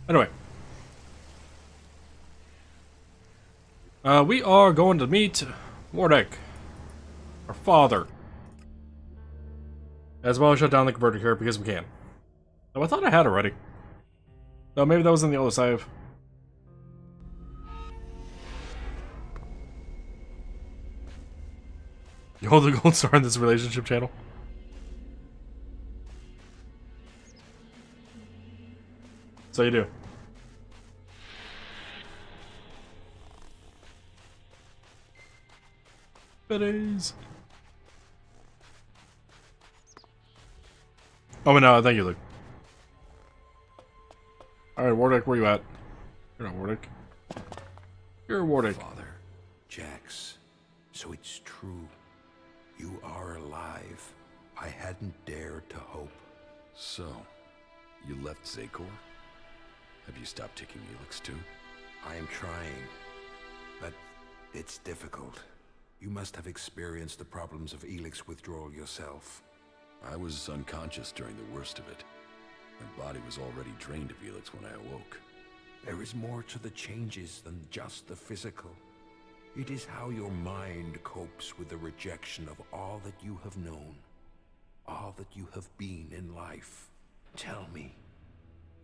Anyway. We are going to meet Mordek, our father. As well as shut down the converter here because we can. Oh, I thought I had already. No, maybe that was in the other save. You hold the gold star in this relationship channel. So you do. Biddies. Oh, no, thank you, Luke. Alright, Wardick, where you at? You're not Wardick. You're Wardick. Father, Jax, so it's true. You are alive. I hadn't dared to hope. So, you left Zakor? Have you stopped taking ELEX too? I am trying, but it's difficult. You must have experienced the problems of ELEX withdrawal yourself. I was unconscious during the worst of it. My body was already drained of ELEX when I awoke. There is more to the changes than just the physical. It is how your mind copes with the rejection of all that you have known, all that you have been in life. Tell me,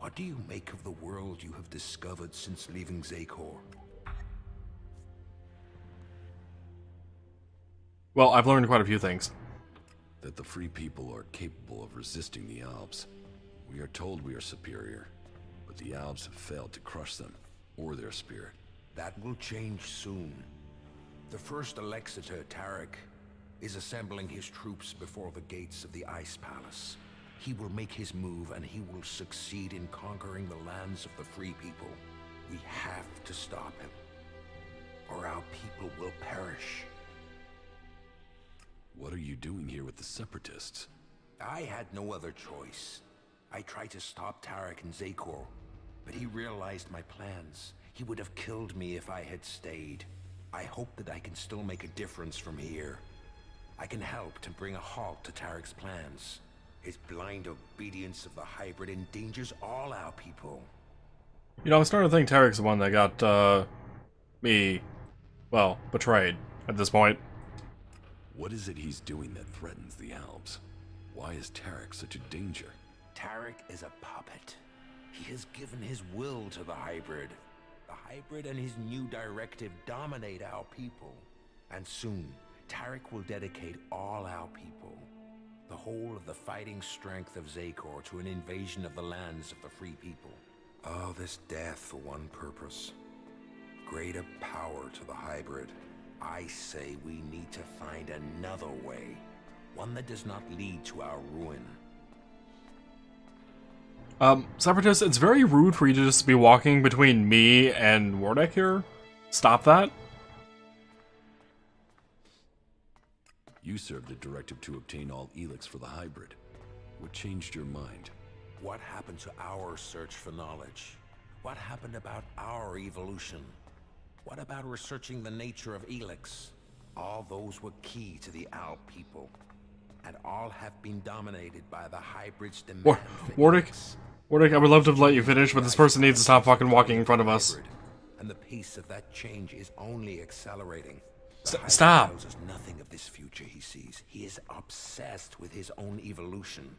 what do you make of the world you have discovered since leaving Zakor? Well, I've learned quite a few things. That the free people are capable of resisting the Albs. We are told we are superior, but the Albs have failed to crush them, or their spirit. That will change soon. The first Alexator, Tarek, is assembling his troops before the gates of the Ice Palace. He will make his move, and he will succeed in conquering the lands of the free people. We have to stop him, or our people will perish. What are you doing here with the Separatists? I had no other choice. I tried to stop Tarek in Zakor, but he realized my plans. He would have killed me if I had stayed. I hope that I can still make a difference from here. I can help to bring a halt to Tarek's plans. His blind obedience of the hybrid endangers all our people. You know, I'm starting to think Tarek's the one that got, me, well, betrayed at this point. What is it he's doing that threatens the Albs? Why is Tarek such a danger? Tarek is a puppet. He has given his will to the hybrid. The hybrid and his new directive dominate our people. And soon, Tarek will dedicate all our people, the whole of the fighting strength of Zakor, to an invasion of the lands of the free people. All this death for one purpose. Greater power to the hybrid. I say we need to find another way. One that does not lead to our ruin. Separatists, it's very rude for you to just be walking between me and Wardick here. Stop that. You served the directive to obtain all ELEX for the hybrid. What changed your mind? What happened to our search for knowledge? What happened about our evolution? What about researching the nature of ELEX? All those were key to the Alp people, and all have been dominated by the hybrid's demand for Wardick, ELEX. Wardick, I would love to let you finish, but this person needs to stop fucking walking in front of us. And the pace of that change is only accelerating. Stop. Tells us nothing of this future he sees. He is obsessed with his own evolution,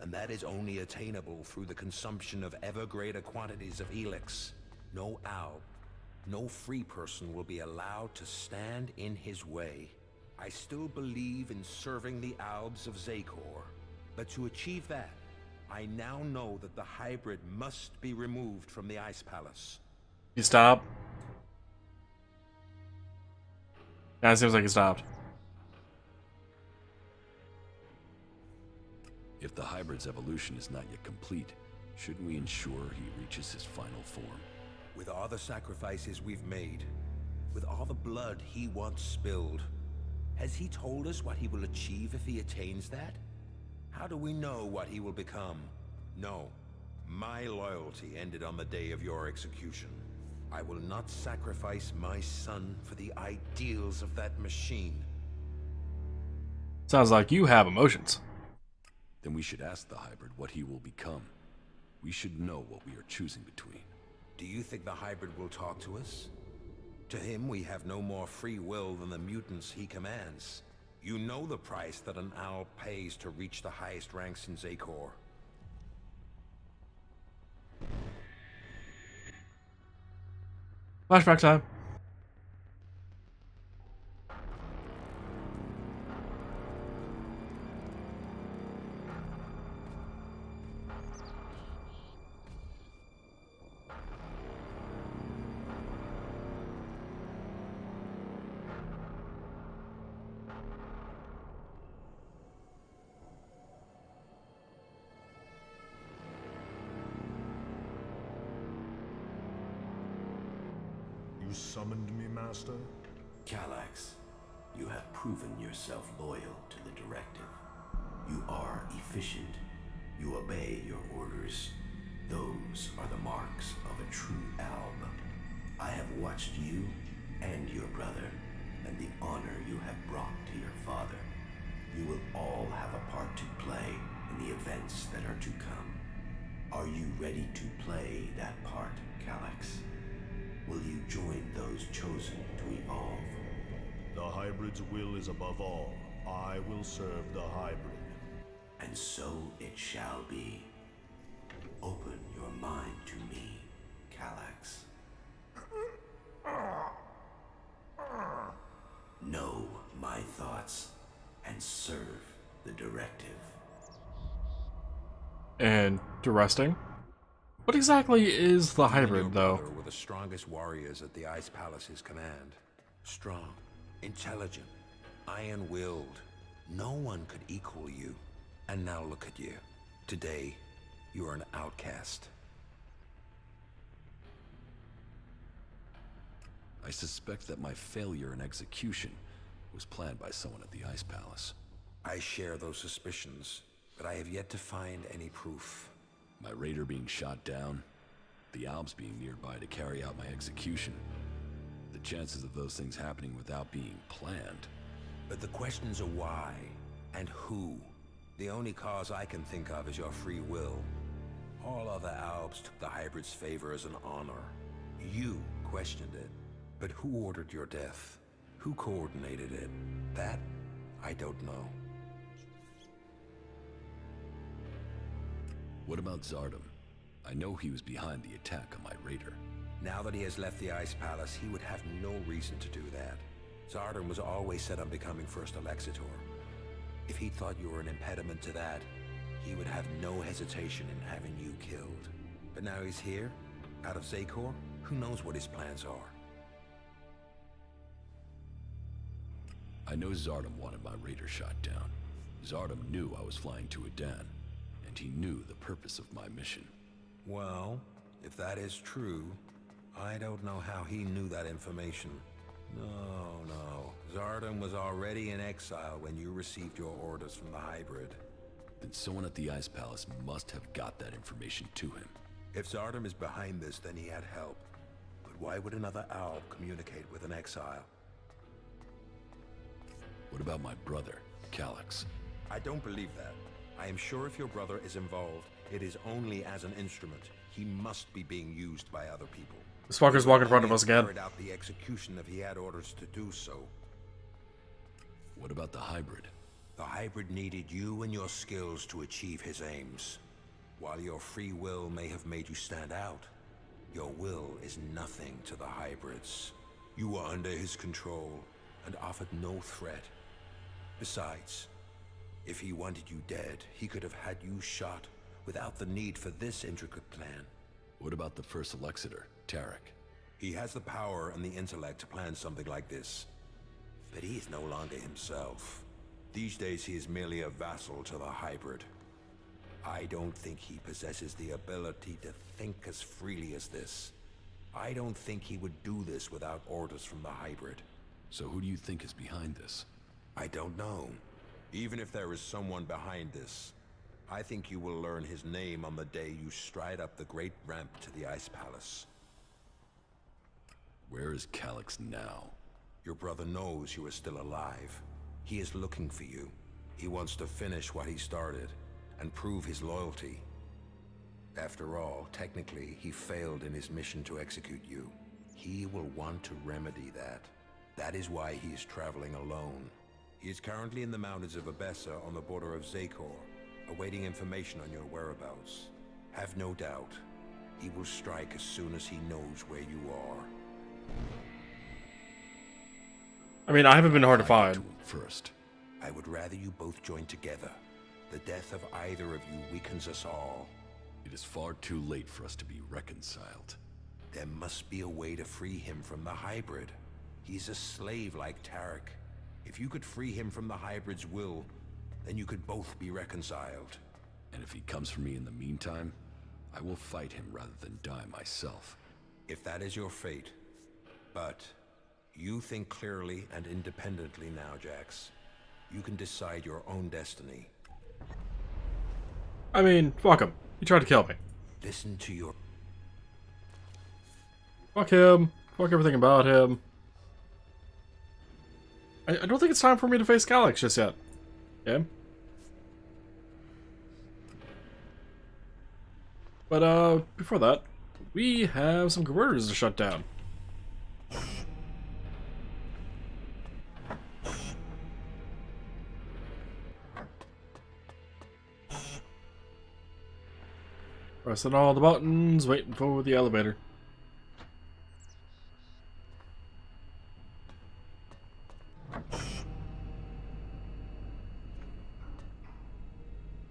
and that is only attainable through the consumption of ever greater quantities of ELEX. No Alp, no free person will be allowed to stand in his way. I still believe in serving the Albs of Zakor, but to achieve that, I now know that the hybrid must be removed from the Ice Palace. You stop. Yeah, it seems like he stopped. If the hybrid's evolution is not yet complete, shouldn't we ensure he reaches his final form? With all the sacrifices we've made, with all the blood he once spilled, has he told us what he will achieve if he attains that? How do we know what he will become? No. My loyalty ended on the day of your execution. I will not sacrifice my son for the ideals of that machine. Sounds like you have emotions. Then we should ask the hybrid what he will become. We should know what we are choosing between. Do you think the hybrid will talk to us? To him, we have no more free will than the mutants he commands. You know the price that an owl pays to reach the highest ranks in Zakor. Flashback time. You summoned me, Master? Calax, you have proven yourself loyal to the directive. You are efficient. You obey your orders. Those are the marks of a true alb. I have watched you and your brother, and the honor you have brought to your father. You will all have a part to play in the events that are to come. Are you ready to play that part, Calax? Will you join those chosen to evolve? The hybrid's will is above all. I will serve the hybrid. And so it shall be. Open your mind to me, Calax. Know my thoughts and serve the directive. And to resting? What exactly is the hybrid, though? Were the strongest warriors at the Ice Palace's command. Strong, intelligent, iron-willed. No one could equal you. And now look at you. Today, you are an outcast. I suspect that my failure in execution was planned by someone at the Ice Palace. I share those suspicions, but I have yet to find any proof. My raider being shot down, the Albs being nearby to carry out my execution. The chances of those things happening without being planned. But the questions are why and who. The only cause I can think of is your free will. All other Albs took the hybrid's favor as an honor. You questioned it. But who ordered your death? Who coordinated it? That, I don't know. What about Zardom? I know he was behind the attack on my raider. Now that he has left the Ice Palace, he would have no reason to do that. Zardom was always set on becoming First Elexitor. If he thought you were an impediment to that, he would have no hesitation in having you killed. But now he's here, out of Zakor, who knows what his plans are? I know Zardom wanted my raider shot down. Zardom knew I was flying to Adan, and he knew the purpose of my mission. Well, if that is true, I don't know how he knew that information. No. Zardom was already in exile when you received your orders from the hybrid. Then someone at the Ice Palace must have got that information to him. If Zardom is behind this, then he had help. But why would another owl communicate with an exile? What about my brother, Calax? I don't believe that. I am sure if your brother is involved, it is only as an instrument. He must be being used by other people. This fucker's walking in front of us again. Carried out the execution if he had orders to do so. What about the hybrid? The hybrid needed you and your skills to achieve his aims. While your free will may have made you stand out, your will is nothing to the hybrids. You were under his control and offered no threat. Besides, if he wanted you dead, he could have had you shot without the need for this intricate plan. What about the First Elexitor, Tarek? He has the power and the intellect to plan something like this. But he is no longer himself. These days he is merely a vassal to the hybrid. I don't think he possesses the ability to think as freely as this. I don't think he would do this without orders from the hybrid. So who do you think is behind this? I don't know. Even if there is someone behind this, I think you will learn his name on the day you stride up the great ramp to the Ice Palace. Where is Calax now? Your brother knows you are still alive. He is looking for you. He wants to finish what he started and prove his loyalty. After all, technically, he failed in his mission to execute you. He will want to remedy that. That is why he is traveling alone. He is currently in the mountains of Abessa on the border of Zakor, awaiting information on your whereabouts. Have no doubt, he will strike as soon as he knows where you are. I mean, I haven't been hard to I'll get find. him first. I would rather you both join together. The death of either of you weakens us all. It is far too late for us to be reconciled. There must be a way to free him from the hybrid. He's a slave like Tarek. If you could free him from the hybrid's will, then you could both be reconciled. And if he comes for me in the meantime, I will fight him rather than die myself. If that is your fate. But you think clearly and independently now, Jax. You can decide your own destiny. I mean, fuck him. He tried to kill me. Listen to your... Fuck him. Fuck everything about him. I don't think it's time for me to face Alex just yet. Yeah? But, before that, we have some converters to shut down. Pressing all the buttons, waiting for the elevator.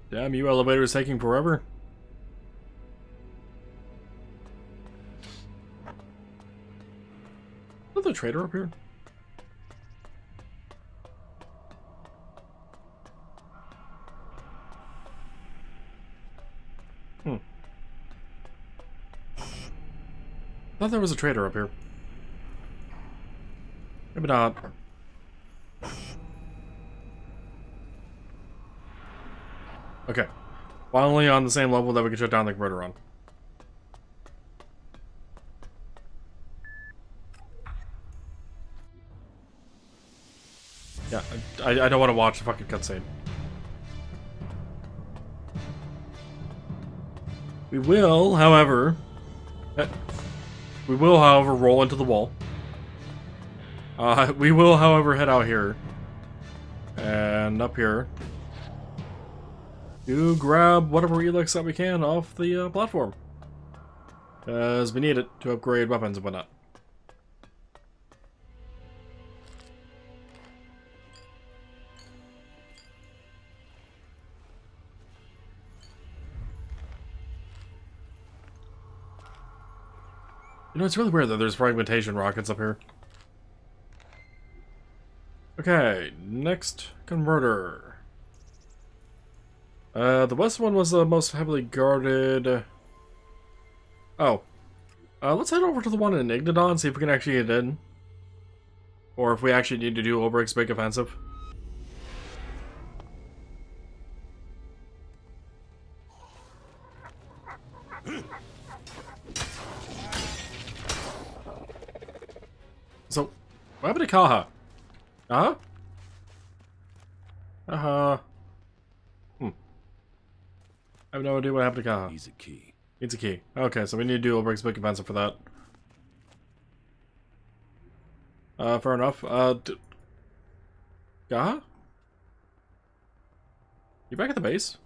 Damn you, elevator's taking forever. Is there a trader up here? I thought there was a trader up here. Maybe not. Okay. Finally on the same level that we can shut down the converter on. Yeah, I don't want to watch the fucking cutscene. We will, however... roll into the wall. We will, however, head out here. And up here. To grab whatever ELEX that we can off the platform. As we need it to upgrade weapons and whatnot. You know, it's really weird that there's fragmentation rockets up here. Okay, next converter. The west one was the most heavily guarded. Oh. Let's head over to the one in Ignadon and see if we can actually get in. Or if we actually need to do Olbric's big offensive. So, what happened to Kaha? Uh-huh? Uh-huh. I have no idea what happened to Kaha. He's a key. Needs a key. Okay, so we need to do Olbric's big offensive for that. Fair enough. Kaha? You back at the base?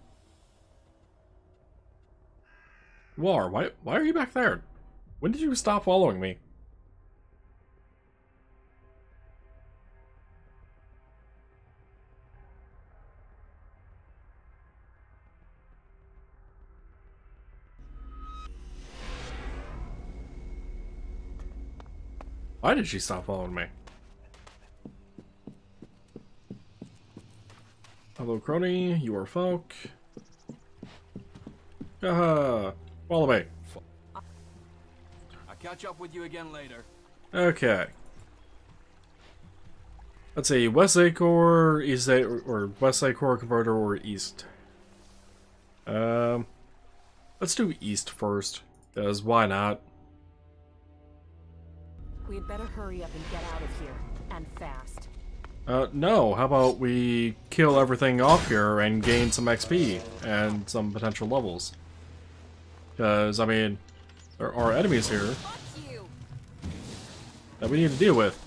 War, why are you back there? When did you stop following me? Why did she stop following me? Hello, crony. You are folk. Haha. Follow me. I'll catch up with you again later. Okay. Let's see. West Acor, East Acor, or West Acor converter, or East. Let's do East first. Because why not? We'd better hurry up and get out of here, and fast. No. How about we kill everything off here and gain some XP and some potential levels? Because, I mean, there are enemies here Fuck you. that we need to deal with.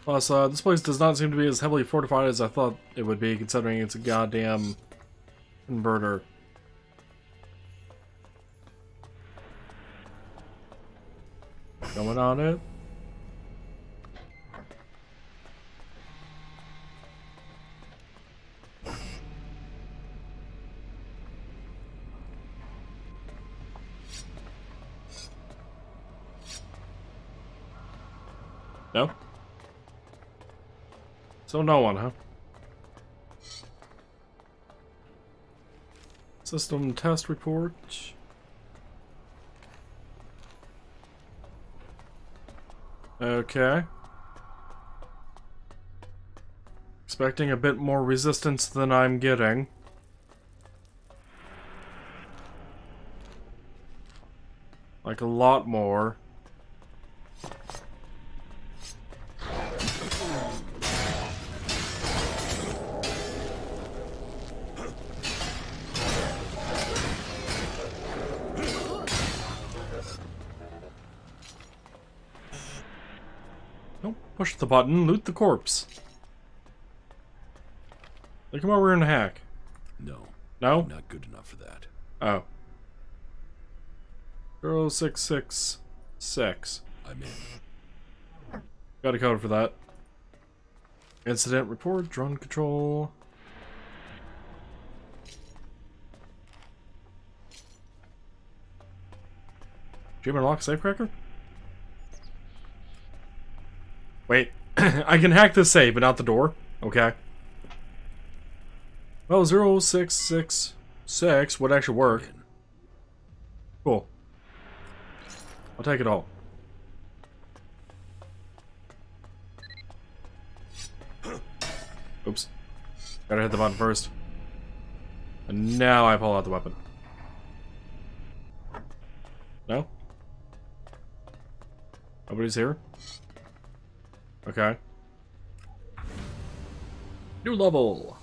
Plus, this place does not seem to be as heavily fortified as I thought it would be, considering it's a goddamn converter. Going on it. No? So no one, huh? System test report. Okay. Expecting a bit more resistance than I'm getting. Like a lot more. Nope. Push the button, loot the corpse. They come over and hack. No. No? I'm not good enough for that. Oh. 0666. I'm in. Got a code for that. Incident report, drone control. Do you unlock safecracker? Wait, I can hack this safe, but not the door? Okay. Well, 0666 would actually work. In. Cool. I'll take it all. Oops. Gotta hit the button first. And now I pull out the weapon. No? Nobody's here? Okay. New level!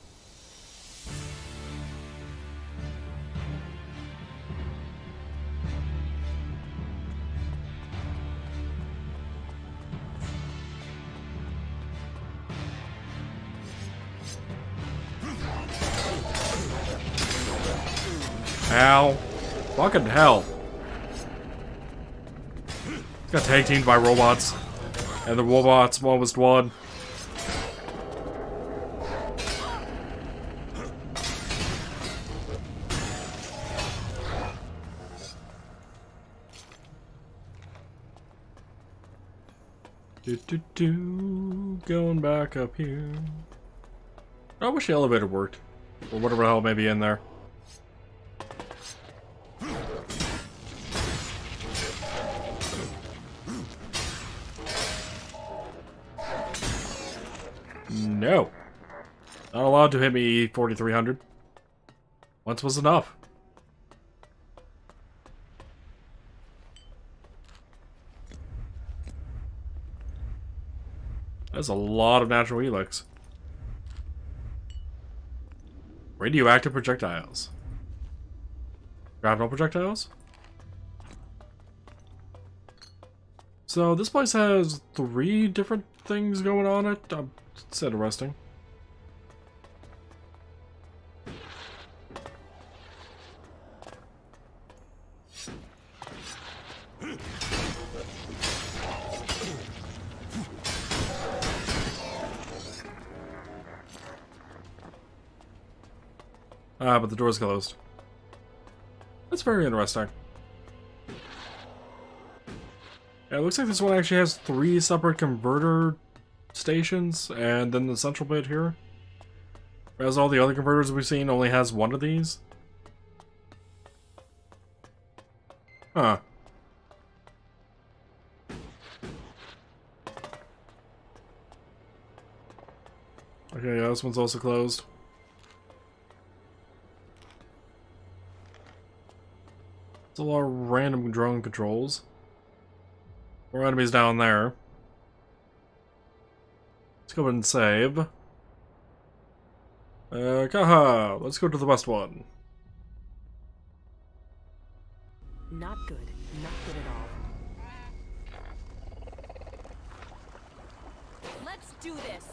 Ow. Fucking hell. Got tag teamed by robots. And the robots almost won. Going back up here. I wish the elevator worked. Or whatever the hell may be in there. No. Not allowed to hit me 4300. Once was enough. That's a lot of natural ELEX. Radioactive projectiles. Gravital projectiles? So this place has 3 different things going on it. It's interesting. Ah, but the door's closed. That's very interesting. Yeah, it looks like this one actually has 3 separate converter stations, and then the central bit here. Whereas all the other converters we've seen only has 1 of these. Huh. Okay, yeah, this one's also closed. It's a lot of random drone controls. More enemies down there. Let's go ahead and save. Kaha! Let's go to the west one. Not good. Not good at all. Let's do this!